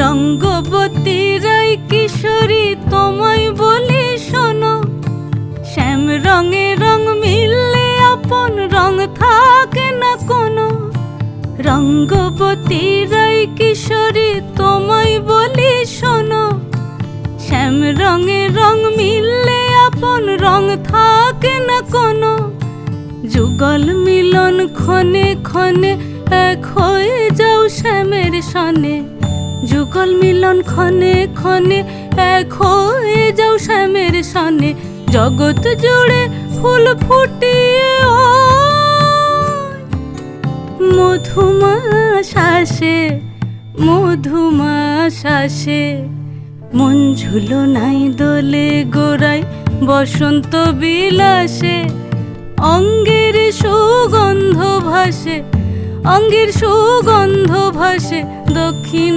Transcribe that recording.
রঙ্গবতী রাই কিশোরী তোমায় বলি শোনো, শ্যাম রঙে রং মিললে আপন রং থাকে না কোনো। রঙ্গবতী রাই কিশোরী তোমায় বলি শোনো, শ্যাম রঙে রং মিললে আপন রং থাকে না কোনো। যুগল মিলন ক্ষণে ক্ষণে এক হয়ে যাও শ্যামের সনে, যুগল মিলন ক্ষণে ক্ষণে এক হয়ে যাও শ্যামের সনে। জগৎ জুড়ে ফুল ফুটিয়ে মধুমাস আসে, মধুমাস আসে। মন ঝুলো নাই দোলে গোড়ায় বসন্ত বিলাসে, অঙ্গের সুগন্ধ ভাসে, অঙ্গের সুগন্ধ ভাসে দক্ষিণা